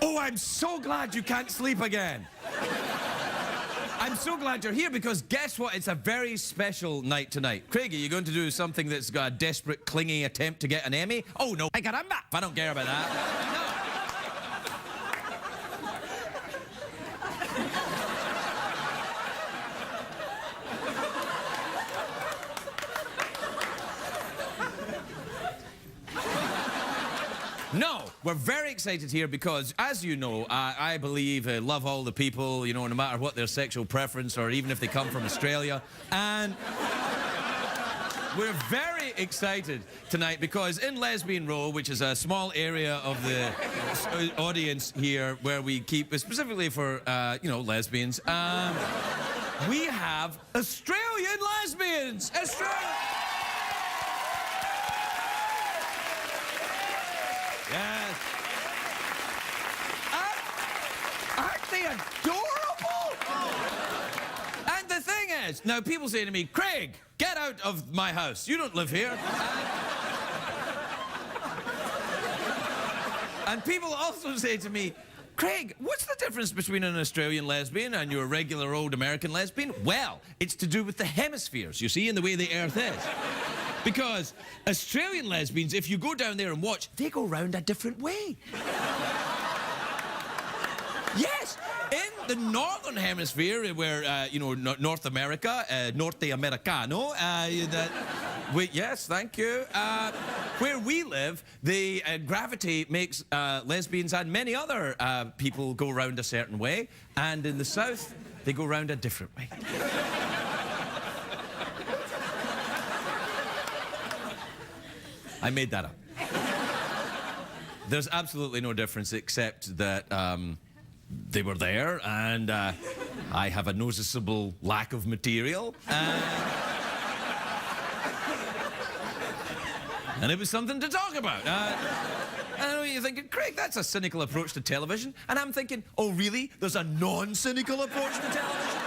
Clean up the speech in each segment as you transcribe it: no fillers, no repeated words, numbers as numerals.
Oh, I'm so glad you can't sleep again. I'm so glad you're here because guess what? It's a very special night tonight. Craig, are you going to do something that's got a desperate, clinging attempt to get an Emmy? Oh, no. Ay, caramba. I don't care about that. No. No, we're very excited here because, as you know, I believe love all the people, you know, no matter what their sexual preference or even if they come from Australia. And we're very excited tonight because in Lesbian Row, which is a small area of the audience here where we keep, specifically for, you know, lesbians, we have Australian lesbians! Yes. Aren't they adorable? And the thing is, now people say to me, Craig, get out of my house. You don't live here. And people also say to me, Craig, what's the difference between an Australian lesbian and your regular old American lesbian? Well, it's to do with the hemispheres, you see, and the way the Earth is. Because Australian lesbians, if you go down there and watch, they go round a different way. Yes, in the northern hemisphere, where, you know, North America, Norte Americano, yes, thank you. Where we live, the gravity makes lesbians and many other people go round a certain way, and in the south, they go round a different way. I made that up. There's absolutely no difference except that they were there and I have a noticeable lack of material. And it was something to talk about. And I know you're thinking, Craig, that's a cynical approach to television. And I'm thinking, oh, really? There's a non-cynical approach to television?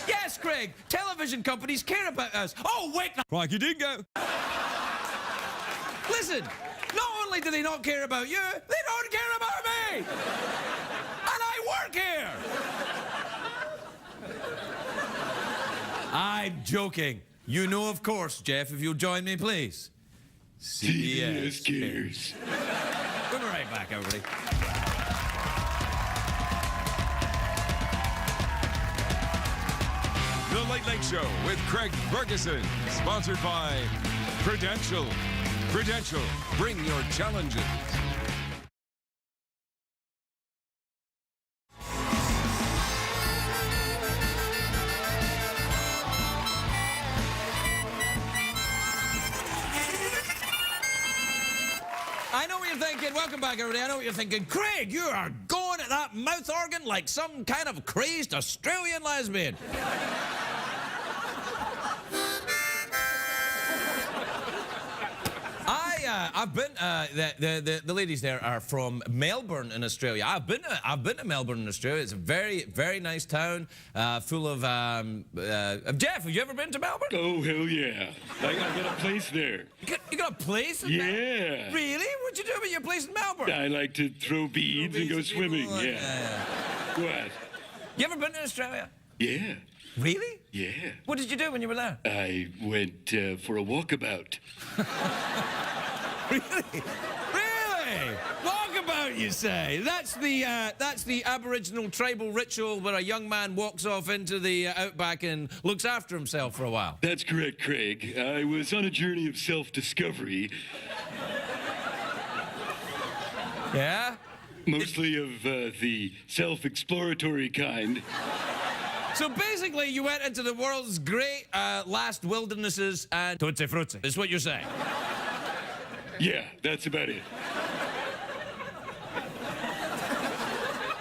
Yes, Craig, television companies care about us. Oh, wait, Crikey dingo. Listen, not only do they not care about you, they don't care about me! And I work here! I'm joking. You know, of course, Jeff, if you'll join me, please. CBS Cares. We'll be right back, everybody. The Late Late Show with Craig Ferguson, sponsored by Prudential. Prudential, bring your challenges. I know what you're thinking. Welcome back, everybody. I know what you're thinking. Craig, you are going at that mouth organ like some kind of crazed Australian lesbian. I've been. The ladies there are from Melbourne in Australia. I've been to Melbourne in Australia. It's a very, very nice town, full of. Jeff, have you ever been to Melbourne? Oh, hell yeah. I got a place there. You got a place? Yeah. Really? What'd you do with your place in Melbourne? I like to throw beads and go swimming. Yeah. What? You ever been to Australia? Yeah. Really? Yeah. What did you do when you were there? I went for a walkabout. Really? Really? Walkabout, you say? That's the Aboriginal tribal ritual where a young man walks off into the outback and looks after himself for a while. That's correct, Craig. I was on a journey of self-discovery. Yeah? Mostly of the self-exploratory kind. So basically, you went into the world's great last wildernesses and tutti frutti, is what you're saying. Yeah, that's about it.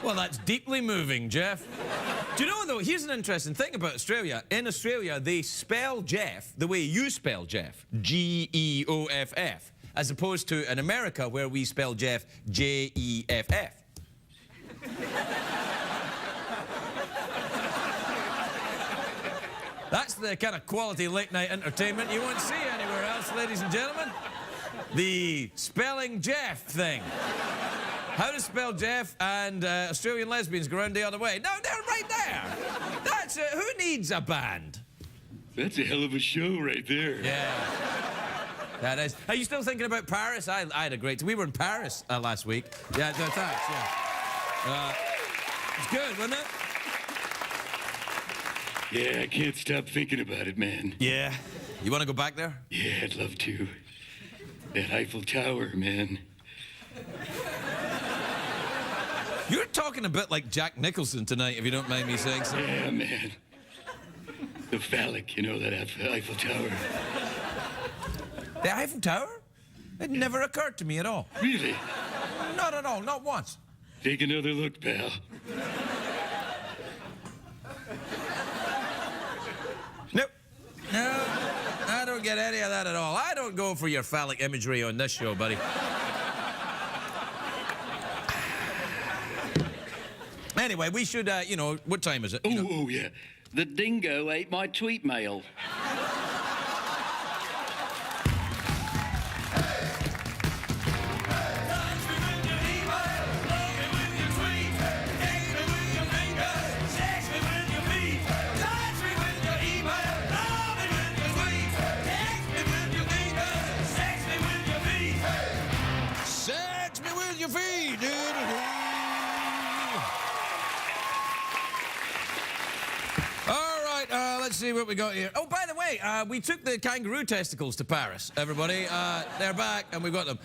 Well, that's deeply moving, Jeff. Do you know, though, here's an interesting thing about Australia. In Australia, they spell Jeff the way you spell Jeff, G-E-O-F-F, as opposed to in America, where we spell Jeff J-E-F-F. That's the kind of quality late-night entertainment you won't see anywhere else, ladies and gentlemen. The spelling Jeff thing. How to spell Jeff and Australian lesbians go around the other way. No, they're right there. That's it. Who needs a band? That's a hell of a show right there. Yeah. That is. Are you still thinking about Paris? I had a great... We were in Paris last week. Yeah, thanks, yeah. It's good, wasn't it? Yeah, I can't stop thinking about it, man. Yeah. You want to go back there? Yeah, I'd love to. That Eiffel Tower, man. You're talking a bit like Jack Nicholson tonight, if you don't mind me saying so. Yeah, man. The phallic, you know, that Eiffel Tower. The Eiffel Tower? It never occurred to me at all. Really? Not at all, not once. Take another look, pal. Nope. No, I don't get any of that at all. I don't go for your phallic imagery on this show, buddy. Anyway, we should, you know, what time is it? Oh, yeah. The dingo ate my tweet mail. Sex me with your feet. All right, let's see what we got here. Oh, by the way, we took the kangaroo testicles to Paris, everybody. They're back, and we've got them.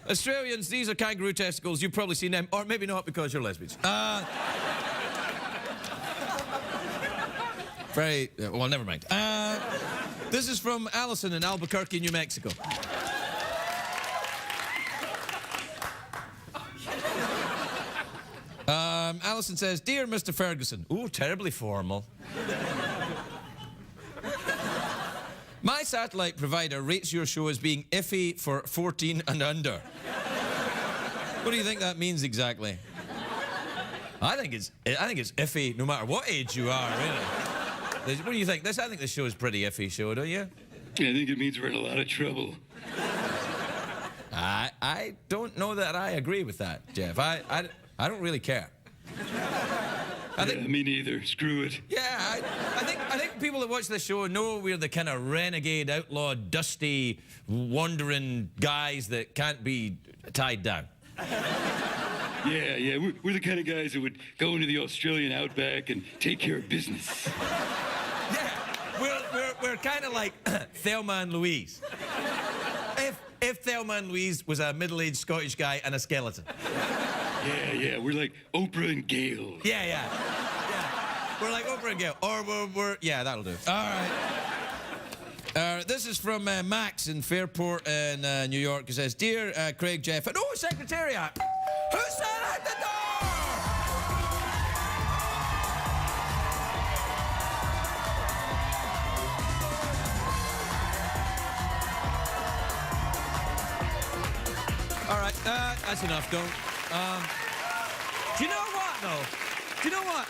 Australians, these are kangaroo testicles. You've probably seen them, or maybe not because you're lesbians. Very, well, never mind. This is from Allison in Albuquerque, New Mexico. Allison says, "Dear Mr. Ferguson." Ooh, terribly formal. "My satellite provider rates your show as being iffy for 14 and under. What do you think that means exactly?" I think it's iffy no matter what age you are, really. What do you think? I think this show is a pretty iffy show, don't you? Yeah, I think it means we're in a lot of trouble. I don't know that I agree with that, Jeff. I don't really care. Me neither. Screw it. Yeah, I think people that watch this show know we're the kind of renegade, outlaw, dusty, wandering guys that can't be tied down. Yeah, we're the kind of guys who would go into the Australian outback and take care of business. Yeah, we're kind of like Thelma and Louise. If Thelma and Louise was a middle-aged Scottish guy and a skeleton. Yeah, we're like Oprah and Gail. Yeah. We're like Oprah and Gail. Or we're yeah, that'll do. All right. This is from Max in Fairport in New York, who says, "Dear Craig, Jeff," and oh, Secretariat. Who's that at the door? All right, that's enough, don't. Do you know what, though? Do you know what?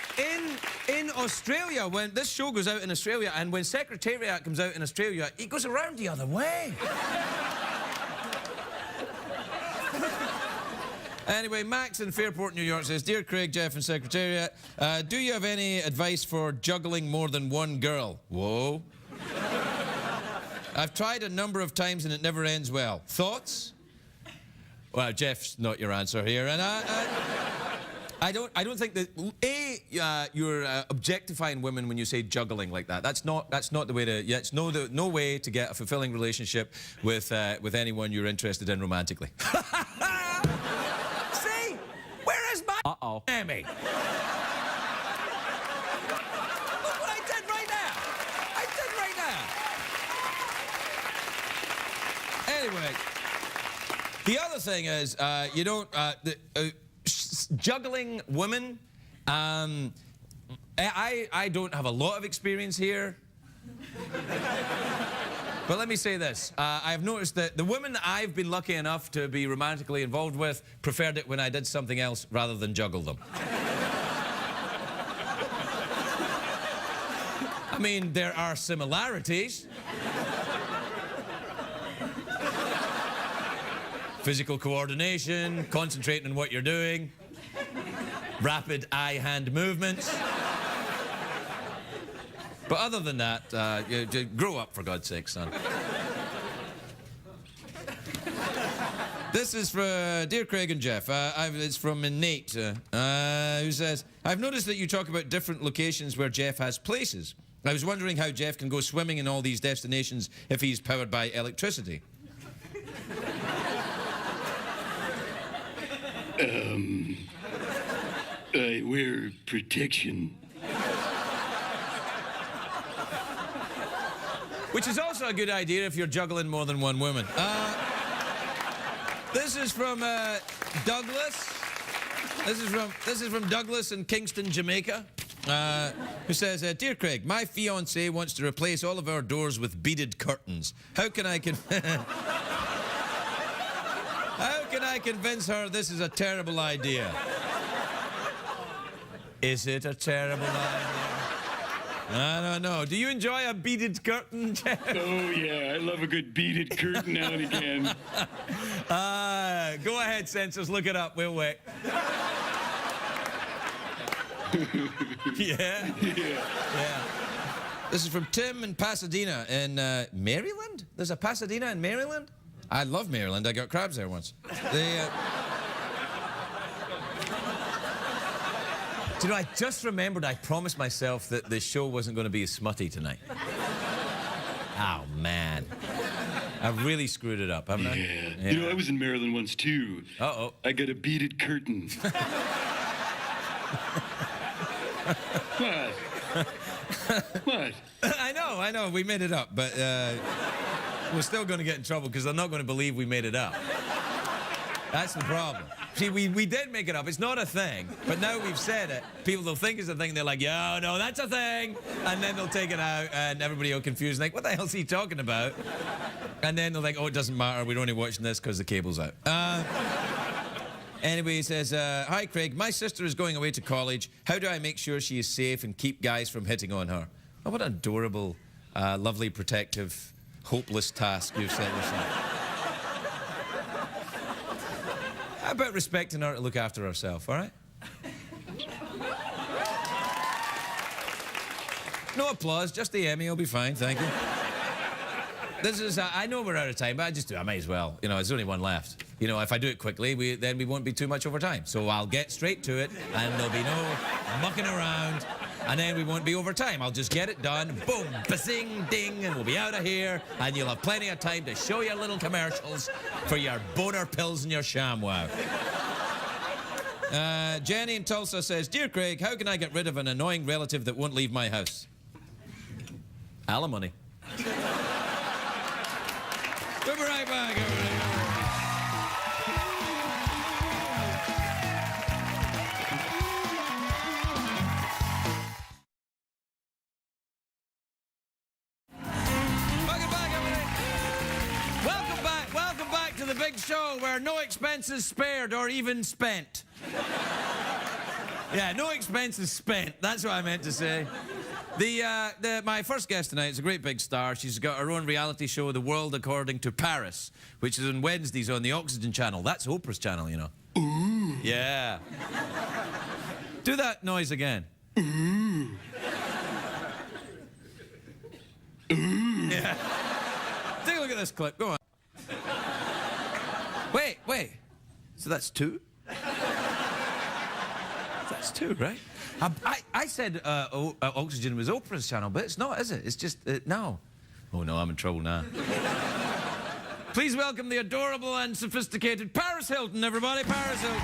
In Australia, when this show goes out in Australia, and when Secretariat comes out in Australia, it goes around the other way. Anyway, Max in Fairport, New York says, "Dear Craig, Jeff, and Secretariat, do you have any advice for juggling more than one girl?" Whoa. "I've tried a number of times and it never ends well. Thoughts?" Well, Jeff's not your answer here, and I don't think that you're objectifying women when you say juggling like that. That's not the way to. Yeah, it's no way to get a fulfilling relationship with anyone you're interested in romantically. See, where is my Emmy? Look what I did right now. Anyway. The other thing is, you don't, juggling women, I don't have a lot of experience here. But let me say this, I've noticed that the women that I've been lucky enough to be romantically involved with preferred it when I did something else rather than juggle them. I mean, there are similarities. physical coordination, concentrating on what you're doing, rapid eye-hand movements. But other than that, you grow up, for God's sake, son. This is for Dear Craig and Jeff. It's from Nate, who says, I've noticed that you talk about different locations where Jeff has places. I was wondering how Jeff can go swimming in all these destinations if he's powered by electricity. I wear protection. Which is also a good idea if you're juggling more than one woman. This is from Douglas. This is from Douglas in Kingston, Jamaica, who says, Dear Craig, my fiancée wants to replace all of our doors with beaded curtains. How can I convince her this is a terrible idea? Is it a terrible idea? I don't know. Do you enjoy a beaded curtain, Jeff? Oh, yeah, I love a good beaded curtain now and again. Go ahead, censors, look it up. We'll wait. Yeah? Yeah. This is from Tim in Pasadena in Maryland? There's a Pasadena in Maryland? I love Maryland. I got crabs there once. Do you know, I just remembered I promised myself that the show wasn't going to be as smutty tonight. Oh, man. I really screwed it up, haven't I? Yeah. You know, I was in Maryland once, too. Uh-oh. I got a beaded curtain. What? What? I know. We made it up, but we're still going to get in trouble because they're not going to believe we made it up. That's the problem. See, we did make it up. It's not a thing. But now we've said it, people will think it's a thing. They're like, yeah, no, that's a thing. And then they'll take it out, and everybody will confuse, like, what the hell's he talking about? And then they'll think, oh, it doesn't matter. We're only watching this because the cable's out. Anyway, he says, hi, Craig. My sister is going away to college. How do I make sure she is safe and keep guys from hitting on her? Oh, what an adorable, lovely, protective, hopeless task you've set yourself. How about respecting her to look after herself, all right? No applause, just the Emmy will be fine, thank you. This is, I know we're out of time, but I might as well. You know, there's only one left. You know, if I do it quickly, then we won't be too much over time. So I'll get straight to it, and there'll be no mucking around, and then we won't be over time. I'll just get it done, boom, ba-sing, ding, and we'll be out of here, and you'll have plenty of time to show your little commercials for your boner pills and your ShamWow. Jenny in Tulsa says, Dear Craig, how can I get rid of an annoying relative that won't leave my house? Alimony. We'll be right back, everybody. Welcome back to the big show where no expenses spared or even spent. Yeah, no expenses spent. That's what I meant to say. My first guest tonight is a great big star. She's got her own reality show, The World According to Paris, which is on Wednesdays on the Oxygen channel. That's Oprah's channel, you know. Ooh. Yeah. Do that noise again. Ooh. Ooh. Yeah. Take a look at this clip. Go on. Wait. So that's two? That's two, right? I said Oxygen was Oprah's channel, but it's not, is it? It's just, no. Oh, no, I'm in trouble now. Please welcome the adorable and sophisticated Paris Hilton, everybody. Paris Hilton.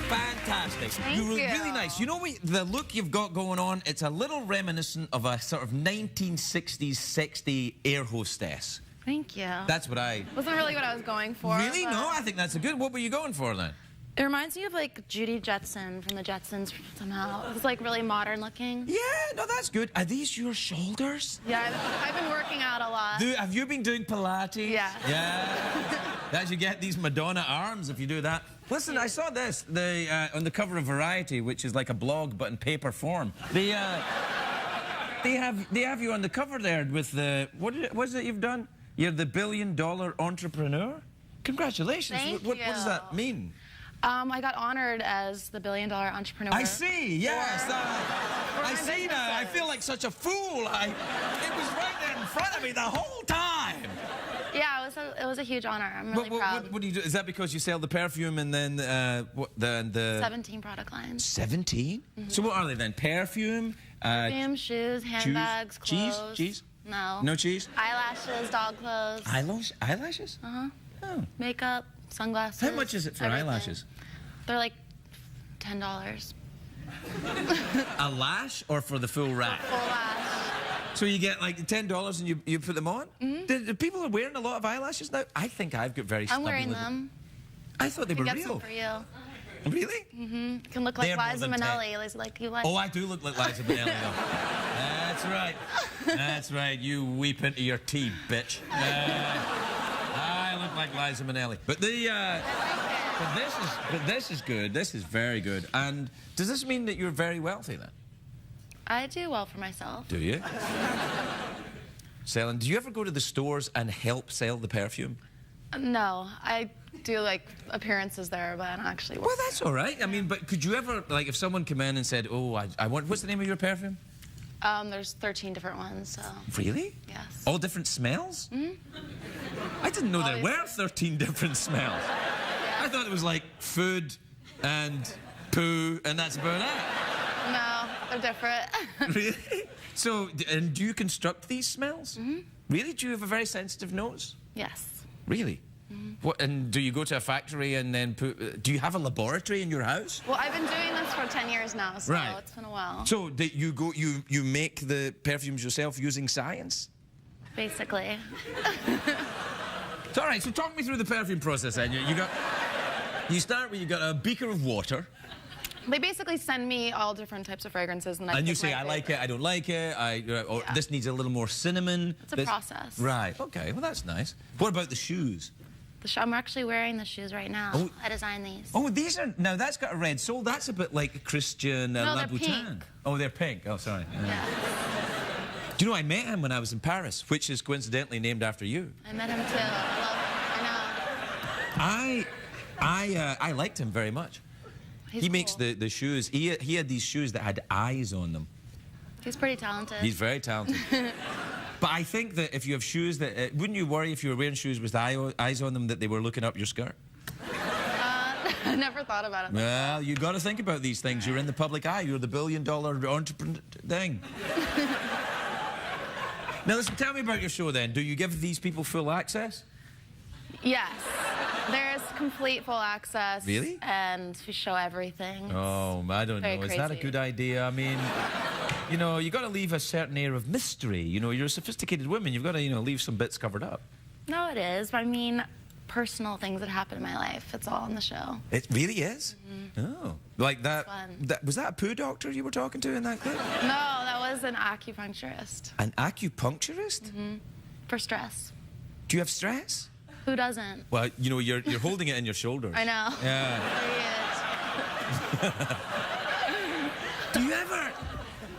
Fantastic. Thank you were you. really nice. You know the look you've got going on, it's a little reminiscent of a sort of 1960s sexy air hostess. Thank you. That's what I... Wasn't really what I was going for. Really? No, I think that's a good... What were you going for then? It reminds me of like Judy Jetson from the Jetsons somehow. It was like really modern looking. Yeah, no, that's good. Are these your shoulders? Yeah, I've been working out a lot. Have you been doing Pilates? Yeah. Yeah. That you get these Madonna arms if you do that. Listen, I saw this on the cover of Variety, which is like a blog but in paper form. They have you on the cover there with the what is it you've done? You're the $1 billion entrepreneur. Congratulations. Thank What you. does that mean? I got honored as the $1 billion entrepreneur. I see. Yes. for I my see now. I businesses. feel like such a fool. It was right there in front of me the whole time. Yeah, it was a huge honor. I'm really proud. What do you do? Is that because you sell the perfume and then the 17 product lines. 17? So what are they then? Perfume? Perfume, shoes, handbags, clothes. Cheese? No. No cheese? Eyelashes, dog clothes. Eyelashes? Uh-huh. Oh. Makeup, sunglasses. How much is it for everything. eyelashes? They're like $10. A lash or for the full rack? Full lash. So you get like $10 and you put them on? Do people are wearing a lot of eyelashes now? I think I've got very I'm stubby wearing little- them. I thought they were Get real. some for you. Really? You can look like They're more Liza than Minnelli, like you like. Oh, I do look like Liza Minnelli, though. That's right. That's right. You weep into your tea, bitch. I look like Liza Minnelli. But this is good. This is very good. And does this mean that you're very wealthy then? I do well for myself. Do you? Selling. Do you ever go to the stores and help sell the perfume? No, I do like appearances there, but I don't actually work. Well, that's all right. I mean, but could you ever, like, if someone came in and said, "Oh, I want," what's the name of your perfume? There's 13 different ones, so. Really? Yes. All different smells? I didn't know there Always. were 13 different smells. I thought it was like food and poo, and that's about it. No, they're different. Really? So, and do you construct these smells? Really? Do you have a very sensitive nose? Yes. Really? What? And do you go to a factory and then put? Do you have a laboratory in your house? Well, I've been doing this for 10 years now, so Right. it's been a while. So that you make the perfumes yourself using science? Basically. So, all right. So talk me through the perfume process. Then you start with you got a beaker of water. They basically send me all different types of fragrances, and And you pick say, my I like favorite. it, I don't like it, or Yeah. this needs a little more cinnamon. It's a process. Right, okay, well, that's nice. What about the shoes? I'm actually wearing the shoes right now. Oh. I designed these. Oh, these are, now that's got a red sole. That's a bit like Christian No, they're Louboutin. pink. Oh, they're pink. Oh, sorry. Yeah. Do you know, I met him when I was in Paris, which is coincidentally named after you. I met him too. I I liked him very much. know. He's He makes cool. the shoes. He had these shoes that had eyes on them. He's pretty talented. He's very talented. But I think that if you have shoes that... wouldn't you worry if you were wearing shoes with eyes on them that they were looking up your skirt? I never thought about it. Well, you got to think about these things. You're in the public eye. You're the $1 billion entrepreneur thing. Now, listen, tell me about your show then. Do you give these people full access? Yes. There's complete full access. Really? And we show everything. Oh, I don't Very know. Is that a crazy. good idea? I mean, you know, you got to leave a certain air of mystery. You know, you're a sophisticated woman. You've got to, you know, leave some bits covered up. No, it is. I mean, personal things that happen in my life. It's all on the show. It really is? Oh. Like that, Fun. was that a poo doctor you were talking to in that clip? No, that was an acupuncturist An acupuncturist? for stress. Do you have stress? Who doesn't? Well, you know, you're holding it in your shoulders. I know. Yeah. There he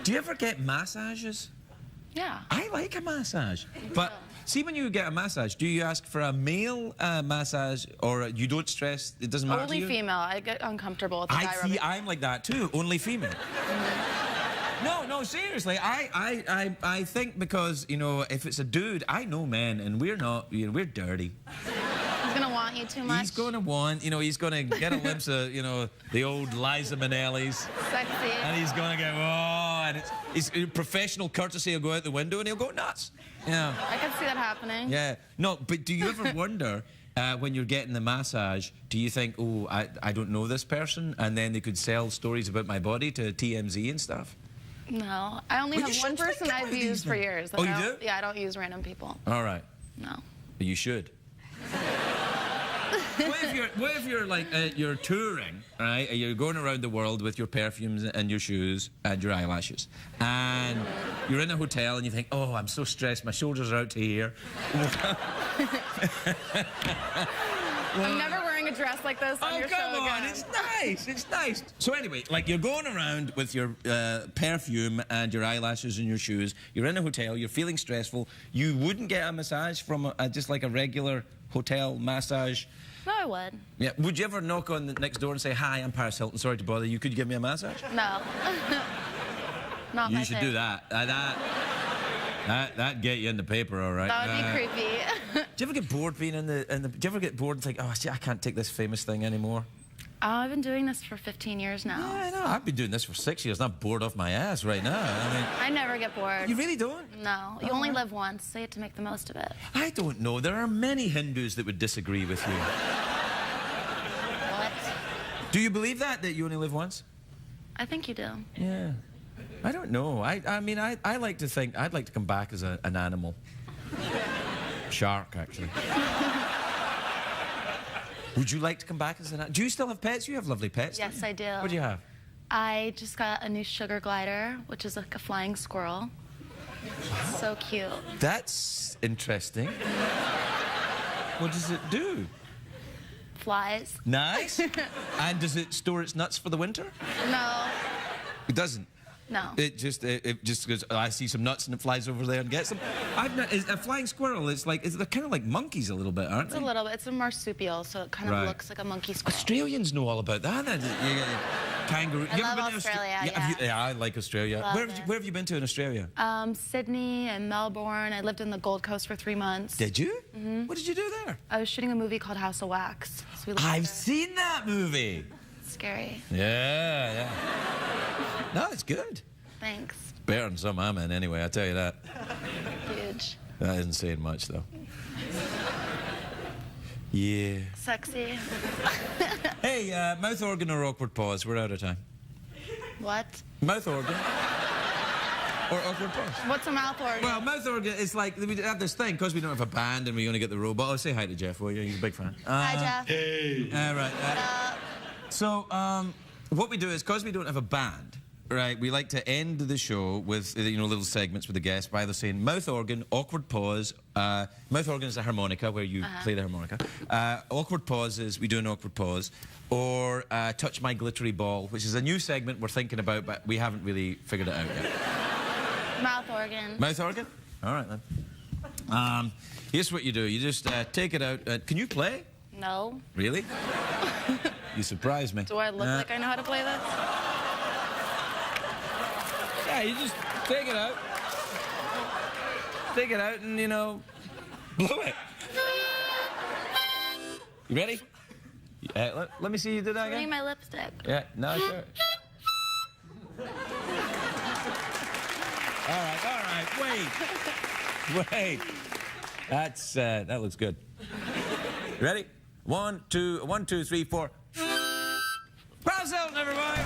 Do you ever get massages? is. Yeah. I like a massage. But see, when you get a massage, do you ask for a male massage or you don't stress? It doesn't matter to Only you? female. I get uncomfortable with the guy See, rubbing. I'm like that too. Only female. No, seriously. I think because, you know, if it's a dude, I know men, and we're not, you know, we're dirty. He's gonna want you too much. He's going to want, you know, he's going to get a glimpse of, you know, the old Liza Minnellis. Sexy. And he's going to go, oh, and it's professional courtesy will go out the window and he'll go nuts. Yeah. I can see that happening. Yeah. No, but do you ever wonder, when you're getting the massage, do you think, oh, I don't know this person, and then they could sell stories about my body to TMZ and stuff? No, I only Well, you have one should think person about I've these used for things. years. Oh, I you don't- do? Yeah, I don't use random people. All right. No. You should. What if you're like, you're touring, right? And you're going around the world with your perfumes and your shoes and your eyelashes. And you're in a hotel and you think, oh, I'm so stressed. My shoulders are out to here. I'm never wearing a dress like this on Oh, your come show on, again. it's nice, it's nice. So anyway, like you're going around with your perfume and your eyelashes and your shoes. You're in a hotel, you're feeling stressful. You wouldn't get a massage from just like a regular hotel massage? No, I would. Yeah. Would you ever knock on the next door and say, "Hi, I'm Paris Hilton, sorry to bother you, could you give me a massage?" No. Not my You should thing. do that. That'd get you in the paper, all right. That would be creepy. Do you ever get bored being in the... Do you ever get bored and think, oh, shit, I can't take this famous thing anymore? I've been doing this for 15 years now. Yeah, I know. I've been doing this for 6 years and I'm bored off my ass right now. I mean... I never get bored. You really don't? No. You only live once, so you have to make the most of it. I don't know. There are many Hindus that would disagree with you. What? Do you believe that you only live once? I think you do. Yeah. I don't know. I mean, I like to think I'd like to come back as an animal. Shark, actually. Would you like to come back as an animal? Do you still have pets? You have lovely pets. Yes, don't you? I do. What do you have? I just got a new sugar glider, which is like a flying squirrel. So cute. That's interesting. What does it do? Flies. Nice. And does it store its nuts for the winter? No. It doesn't. No. It just goes, oh, I see some nuts and it flies over there and gets them. It's a flying squirrel. They're kind of like monkeys a little bit, aren't It's they? a little bit. It's a marsupial, so it kind of Right. looks like a monkey squirrel. Australians know all about that. Kangaroo. I You ever love been to Australia, Have you- yeah. I like Australia. Love Where it. have you been to in Australia? Sydney and Melbourne. I lived in the Gold Coast for 3 months. Did you? What did you do there? I was shooting a movie called House of Wax. So we lived I've there. seen that movie. It's scary. Yeah. No, it's good. Thanks. Better than some I'm in anyway, I tell you that. Huge. That isn't saying much, though. Yeah. Sexy. Hey, mouth organ or awkward pause? We're out of time. What? Mouth organ or awkward pause? What's a mouth organ? Well, mouth organ is like, we have this thing, because we don't have a band and we only get the robot. Oh, say hi to Jeff, will you? He's a big fan. Hi, Jeff. Hey. Right. So, what we do is, because we don't have a band, right, we like to end the show with, little segments with the guests by either saying mouth organ, awkward pause. Mouth organ is a harmonica, where you play the harmonica. Awkward pause is, we do an awkward pause. Or touch my glittery ball, which is a new segment we're thinking about, but we haven't really figured it out yet. Mouth organ. Mouth organ? All right, then. Here's what you do. You just take it out. Can you play? No. Really? You surprised me. Do I look like I know how to play this? Yeah, you just take it out. Take it out and, blow it. You ready? Let me see you do that I need again. my lipstick. Yeah, no, sure. All right, wait. That looks good. You ready? 1, 2, 1, 2, 3, 4. Paris Hilton, everybody.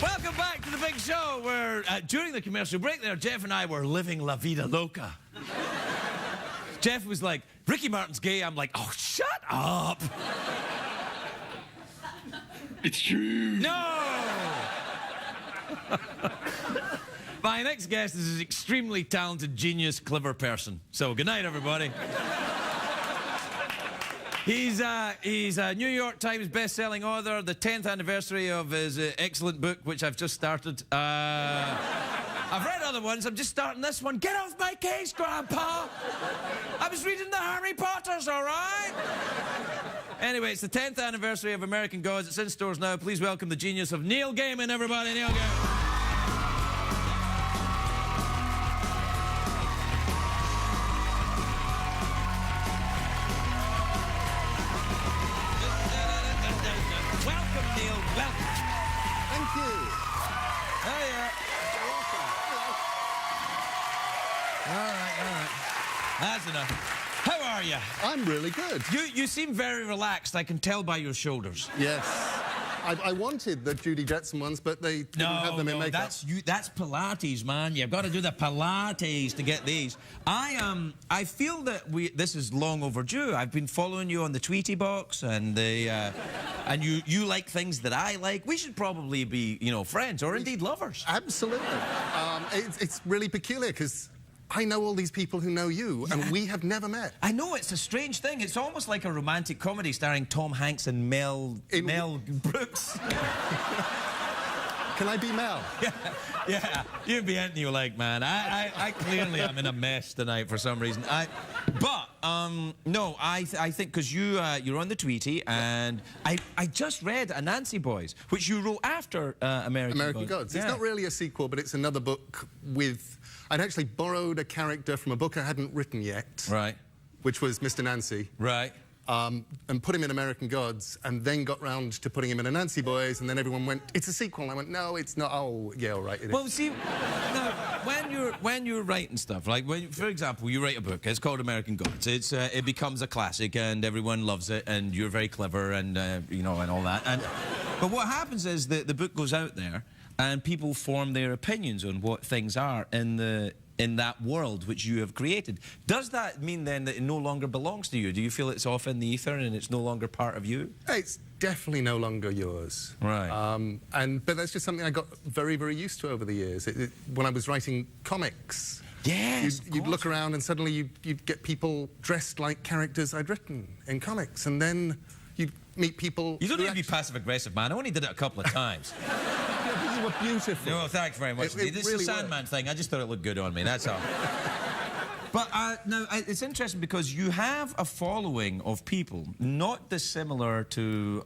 Welcome back to the big show where, during the commercial break there, Jeff and I were living La Vida Loca. Jeff was like, Ricky Martin's gay. I'm like, oh, shut up. It's true. No! My next guest is an extremely talented, genius, clever person. So, good night, everybody. He's a New York Times best-selling author, the 10th anniversary of his excellent book, which I've just started. I've read other ones. I'm just starting this one. Get off my case, Grandpa! I was reading the Harry Potters, all right? Anyway, it's the 10th anniversary of American Gods. It's in stores now. Please welcome the genius of Neil Gaiman, everybody. Neil Gaiman. Welcome, Neil. Welcome. Thank you. There you are. All right. That's enough. How are you? I'm really good. You seem very relaxed. I can tell by your shoulders. Yes. I wanted the Judy Jetson ones, but they didn't have them in makeup. That's Pilates, man. You've got to do the Pilates to get these. I feel that this is long overdue. I've been following you on the Tweety box, and and you like things that I like. We should probably be, you know, friends or indeed lovers. Absolutely. It's really peculiar because I know all these people who know you, and we have never met. I know, it's a strange thing. It's almost like a romantic comedy starring Tom Hanks and Mel Brooks. Can I be Mel? Yeah, you can be anything you like, man. I clearly am in a mess tonight for some reason. No, I think because you're on the Tweety, and I just read A Nancy Boys, which you wrote after American Gods. Yeah. It's not really a sequel, but it's another book with... I'd actually borrowed a character from a book I hadn't written yet. Right. Which was Mr. Nancy. Right. And put him in American Gods, and then got round to putting him in A Nancy Boys, and then everyone went, it's a sequel. And I went, no, it's not. Oh, yeah, all right, it is. Well, see, now, when you're writing stuff, like, for example, you write a book, it's called American Gods. It becomes a classic, and everyone loves it, and you're very clever, and, you know, and all that. But what happens is that the book goes out there, and people form their opinions on what things are in that world which you have created. Does that mean then that it no longer belongs to you? Do you feel it's off in the ether and it's no longer part of you? It's definitely no longer yours. Right. But that's just something I got very, very used to over the years. When I was writing comics, yes, you'd look around and suddenly you'd get people dressed like characters I'd written in comics, and then you'd meet people... You don't need to be passive-aggressive, man. I only did it a couple of times. You were beautiful. No, thanks very much. This is a Sandman thing. I just thought it looked good on me, that's all. But now, it's interesting because you have a following of people not dissimilar to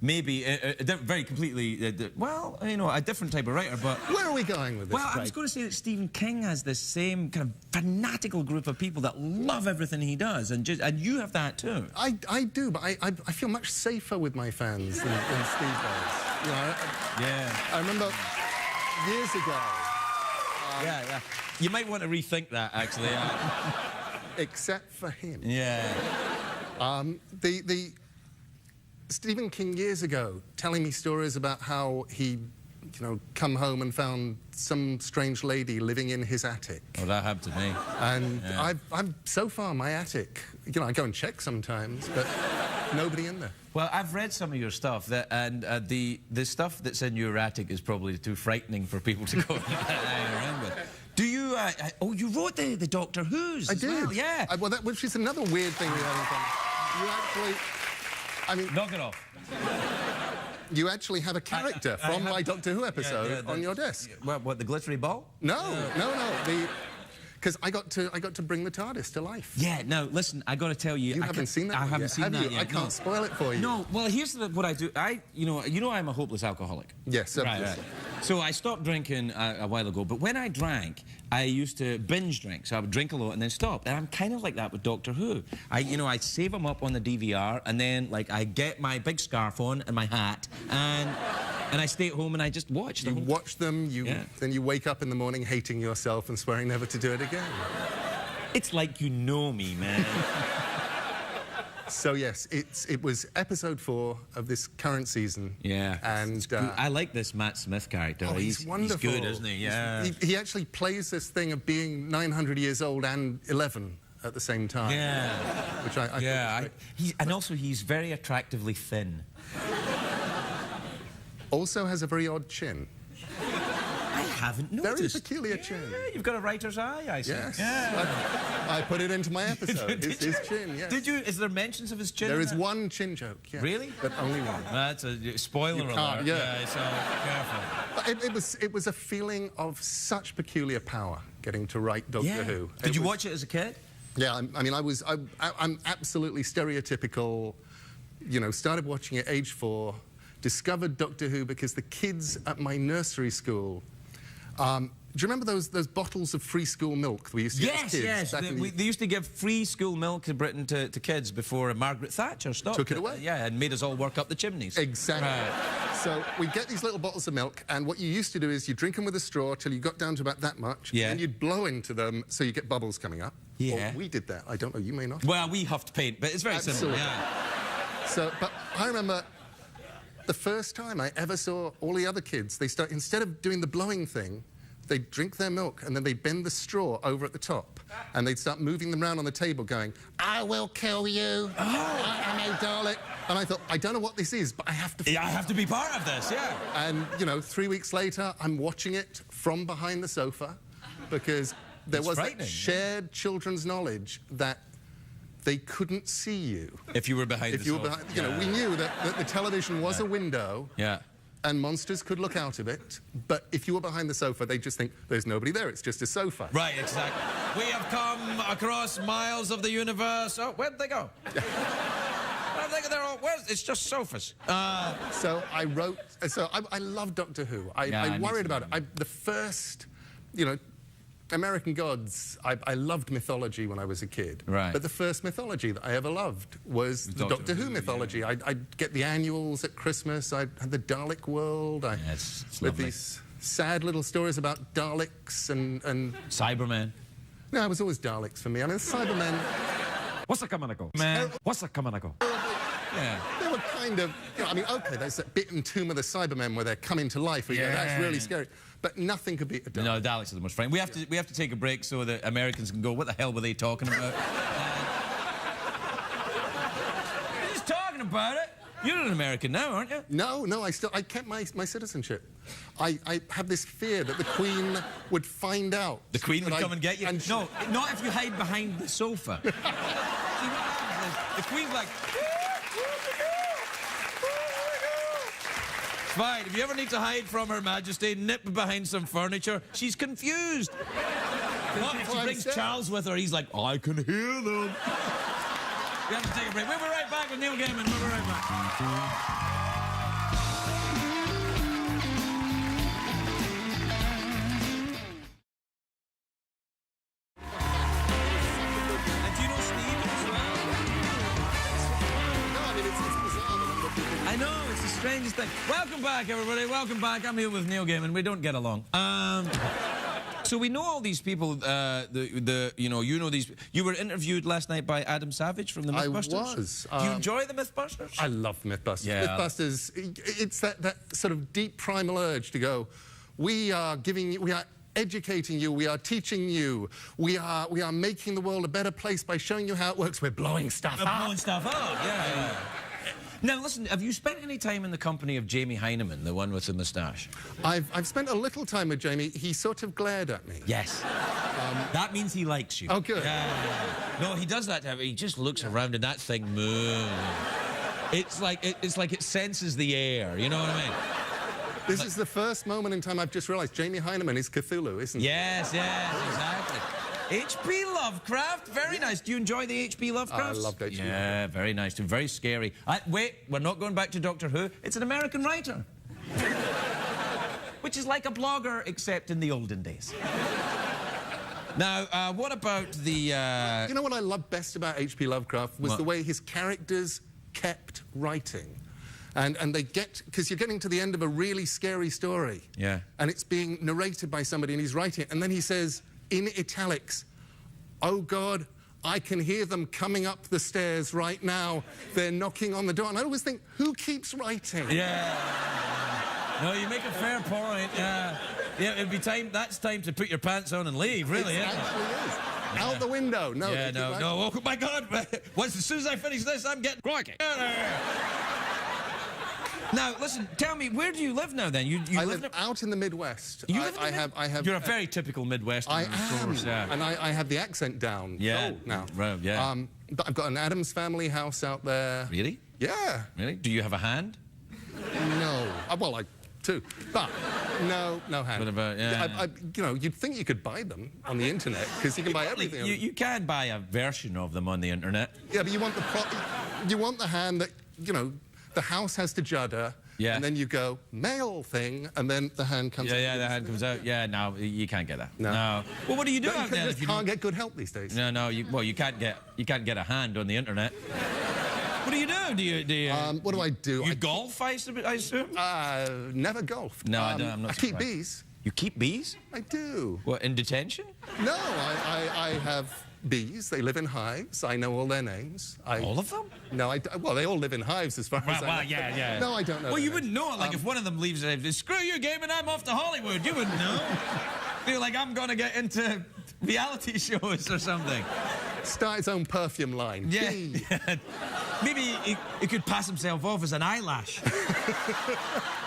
maybe very completely, well, you know, a different type of writer, but... Where are we going with this, Well, I was going to say that Stephen King has this same kind of fanatical group of people that love everything he does, and you have that too. I do, but I feel much safer with my fans than Steve does. You know, I remember years ago... yeah. You might want to rethink that, actually. Except for him. Yeah. The Stephen King years ago telling me stories about how he, you know, come home and found some strange lady living in his attic. Oh, that happened to me. And I'm so far my attic. You know, I go and check sometimes, but nobody in there. Well, I've read some of your stuff, and the stuff that's in your attic is probably too frightening for people to go hang around with. Do you... oh, you wrote the Doctor Who's I as did. Well, yeah. Well, which is another weird thing we have in common. You actually... I mean... Knock it off. You actually have a character from my Doctor Who episode on your desk. What, the glittery ball? No. Because I got to bring the TARDIS to life. Yeah, no, listen, I got to tell you... You haven't seen that I haven't yet, seen that yet. I can't spoil it for you. No, well, here's what I do. You know I'm a hopeless alcoholic. Yes, absolutely. Right. So I stopped drinking a while ago, but when I drank, I used to binge drink. So I would drink a lot and then stop. And I'm kind of like that with Doctor Who. I'd save them up on the DVR, and then, like, I get my big scarf on and my hat, and I stay at home and I just watch them. You watch them, then you wake up in the morning hating yourself and swearing never to do it again. It's like you know me, man. So yes, it was episode 4 of this current season. Yeah. And I like this Matt Smith character. Oh, he's wonderful. He's good, isn't he? Yeah. He actually plays this thing of being 900 years old and 11 at the same time. Yeah. Which I thought was great. And also he's very attractively thin. Also has a very odd chin. I haven't noticed. Very peculiar chin. Yeah, you've got a writer's eye, I see. Yes. Yeah. I put it into my episode. His chin, yes. Did you? Is there mentions of his chin? There is one chin joke, yes. Really? But only one. That's a spoiler alert. Yeah. So careful. But it was a feeling of such peculiar power getting to write Doctor Who. Did you watch it as a kid? Yeah, I'm absolutely stereotypical. You know, started watching at age 4. Discovered Doctor Who because the kids at my nursery school... do you remember those bottles of free school milk we used to get as kids? Yes, they used to give free school milk in Britain to kids before Margaret Thatcher stopped. Took it away. Yeah, and made us all work up the chimneys. Exactly. Right. So we'd get these little bottles of milk, and what you used to do is you drink them with a straw till you got down to about that much, and you'd blow into them so you get bubbles coming up. Yeah. Or we did that. I don't know, you may not. Well, we huffed paint, but it's very simple. Yeah. So, but I remember... the first time I ever saw all the other kids, they start, instead of doing the blowing thing, they'd drink their milk and then they'd bend the straw over at the top and they'd start moving them around on the table going, I will kill you, I am a Dalek. And I thought, I don't know what this is, but I have to... Yeah, I have to be part of this, yeah. And, you know, 3 weeks later, I'm watching it from behind the sofa because there was that shared children's knowledge that they couldn't see you. If you were behind the sofa. You know, we knew that the television was a window. Yeah. And monsters could look out of it, but if you were behind the sofa, they'd just think, there's nobody there, it's just a sofa. Right, exactly. We have come across miles of the universe. Oh, where'd they go? They're all, it's just sofas. So I wrote, I love Doctor Who. I worried about it. The first, you know, American Gods, I loved mythology when I was a kid. Right. But the first mythology that I ever loved was the Doctor Who mythology. Yeah. I'd get the annuals at Christmas. I had the Dalek World. It's with lovely. these sad little stories about Daleks and... Cybermen. No, it was always Daleks for me. I mean, Cybermen... What's a coming man? What's a coming Yeah. They were kind of, you know, I mean, okay, there's that bit in Tomb of the Cybermen where they're coming to life. Where you go, that's really scary. But nothing could beat a Dalek. No, Daleks are the most frightening. We have to take a break so that Americans can go, what the hell were they talking about? They're just talking about it. You're an American now, aren't you? No, I kept my citizenship. I have this fear that the Queen would find out. The Queen would come and get you? And no, not if you hide behind the sofa. See, what happens is, the Queen's like... Fine, if you ever need to hide from Her Majesty, nip behind some furniture, she's confused. What if she brings Charles with her? He's like, I can hear them. We have to take a break. We'll be right back with Neil Gaiman. We'll be right back. I know, it's the strangest thing. Welcome back, everybody. Welcome back. I'm here with Neil Gaiman. We don't get along. So we know all these people. You know these. You were interviewed last night by Adam Savage from the Mythbusters. I was. Do you enjoy the Mythbusters? I love Mythbusters. Yeah. Mythbusters. It's that sort of deep primal urge to go. We are educating you, we are teaching you, we are making the world a better place by showing you how it works. We're blowing stuff up. Blowing stuff up, yeah. Now, listen, have you spent any time in the company of Jamie Heineman, the one with the moustache? I've spent a little time with Jamie. He sort of glared at me. Yes. That means he likes you. Oh, good. No, he does that. He just looks around and that thing moves. It's like it senses the air, you know what I mean? This is the first moment in time I've just realised Jamie Heineman is Cthulhu, isn't he? Yes, exactly. H.P. Lovecraft, very nice. Do you enjoy the H.P. Lovecraft? I loved H.P. Yeah, very nice too, very scary. Wait, we're not going back to Doctor Who. It's an American writer. Which is like a blogger, except in the olden days. Now, what about the... You know what I loved best about H.P. Lovecraft was the way his characters kept writing. And they get... Because you're getting to the end of a really scary story. Yeah. And it's being narrated by somebody and he's writing it. And then he says... in italics, oh God, I can hear them coming up the stairs right now. They're knocking on the door. And I always think, who keeps writing? Yeah. No, you make a fair point. Yeah, it'd be time. That's time to put your pants on and leave, really. It actually is. Yeah. Out the window. No. Yeah, no. Oh my God! As soon as I finish this, I'm getting crikey. Now, listen. Tell me, where do you live now? Then I live out in the Midwest. You live in I have. You're a very typical Midwesterner. I am. Course, yeah. And I have the accent down. Yeah. Now. Right. Yeah. But I've got an Addams Family house out there. Really? Yeah. Really? Do you have a hand? No. Well, I do. But no hand. What about, yeah. You know, you'd think you could buy them on the internet because you can buy everything. You can buy a version of them on the internet. Yeah, but you want the hand that, you know, the house has to judder. Yeah. And then you go, mail thing, and then the hand comes out. Yeah, the hand comes out. Yeah, no, you can't get that. No. Well, what do you do out there? You can't get good help these days. No, you can't get a hand on the internet. What do you do? Do you what do I do? You golf, I assume? Never golfed. No, I'm not I keep bees. You keep bees? I do. What, in detention? No, I have bees. They live in hives. I know all their names. All of them? No, well, they all live in hives as far as I know. yeah. No, I don't know. Well, you their wouldn't names. know it. Like, if one of them leaves, screw you, Gaiman, I'm off to Hollywood. You wouldn't know. Feel like I'm going to get into reality shows or something. Start his own perfume line. Yeah. Bee. Maybe he could pass himself off as an eyelash.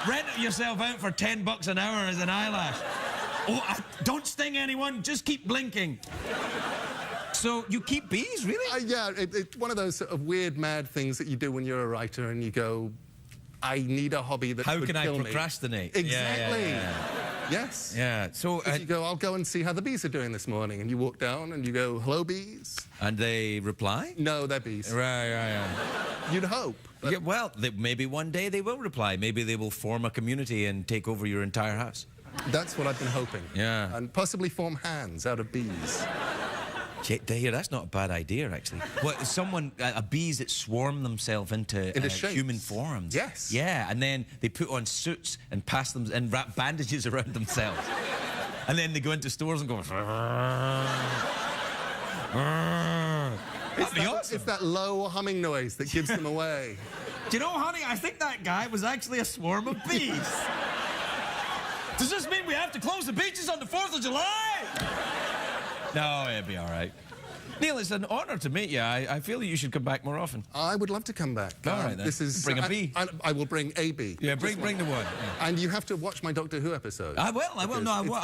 Rent yourself out for $10 an hour as an eyelash. Oh, don't sting anyone, just keep blinking. So you keep bees, really? Yeah, it's one of those sort of weird, mad things that you do when you're a writer and you go, I need a hobby that How could can I kill me. procrastinate? Exactly. Yeah. Yes. Yeah, so... You go, I'll go and see how the bees are doing this morning. And you walk down and you go, hello, bees? And they reply? No, they're bees. Right. You'd hope. But Yeah, well, maybe one day they will reply. Maybe they will form a community and take over your entire house. that's what I've been hoping. Yeah. And possibly form hands out of bees. Here, that's not a bad idea, actually. What, bees that swarm themselves into shapes. human forms. Yes. Yeah, and then they put on suits and pass them and wrap bandages around themselves. And then they go into stores and go. That'd be awesome. It's that low humming noise that gives them away. Do you know, honey, I think that guy was actually a swarm of bees. Does this mean we have to close the beaches on the 4th of July? No, it'll be all right. Neil, it's an honor to meet you. I feel that you should come back more often. I would love to come back. All right, then. This is, Bring a bee. I will bring a bee. Yeah, bring the one. Yeah. And you have to watch my Doctor Who episode. I will. No, I will.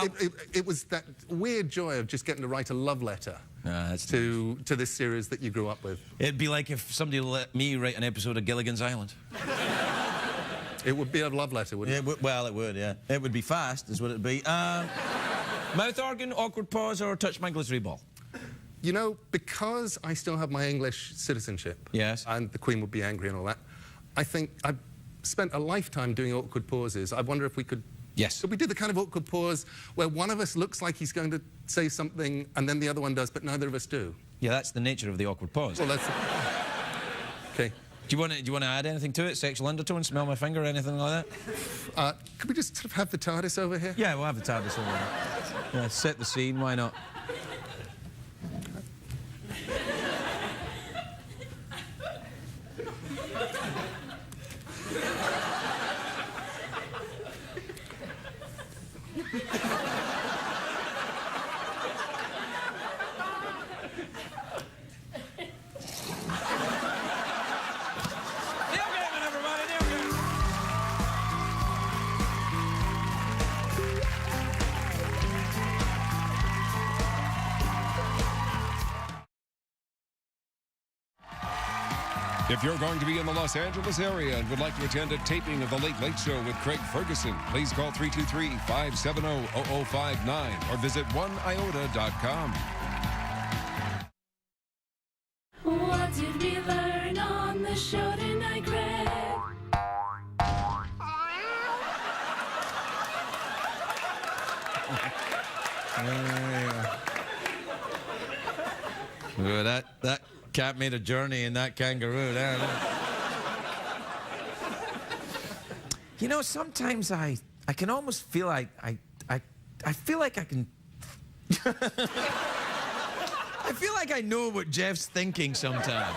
It was that weird joy of just getting to write a love letter to this series that you grew up with. It'd be like if somebody let me write an episode of Gilligan's Island. It would be a love letter, wouldn't it? Well, it would, yeah. It would be fast, is what it'd be. Mouth organ, awkward pause, or touch my glittery ball? You know, because I still have my English citizenship, Yes. and the Queen would be angry and all that, I think I've spent a lifetime doing awkward pauses. I wonder if we could... Yes. Could we do the kind of awkward pause where one of us looks like he's going to say something and then the other one does, but neither of us do? Yeah, that's the nature of the awkward pause. Well, that's... Okay. Do you want to add anything to it? Sexual undertone, smell my finger, anything like that? Could we just sort of have the TARDIS over here? Yeah, we'll have the TARDIS over there. Yeah, set the scene, why not? If you're going to be in the Los Angeles area and would like to attend a taping of The Late Late Show with Craig Ferguson, please call 323-570-0059 or visit oneiota.com. What did we learn on the show tonight, Greg? Well, that cat made a journey in that kangaroo there. You know, sometimes I can almost feel like I feel like I can... I feel like I know what Jeff's thinking sometimes.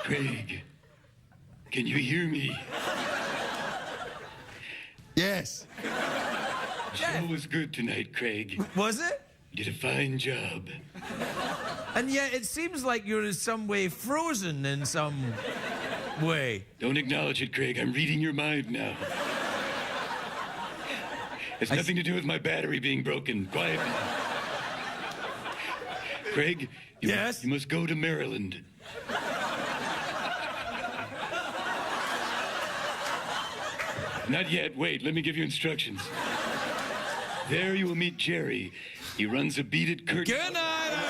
Craig, can you hear me? Yes. The show was good tonight, Craig. Was it? You did a fine job. And yet it seems like you're in some way frozen in some way. Don't acknowledge it, Craig. I'm reading your mind now. It's nothing to do with my battery being broken. Quiet now. Craig, Yes? you must go to Maryland. Not yet. Wait, let me give you instructions. There you will meet Jerry. He runs a beaded curtain. Good night.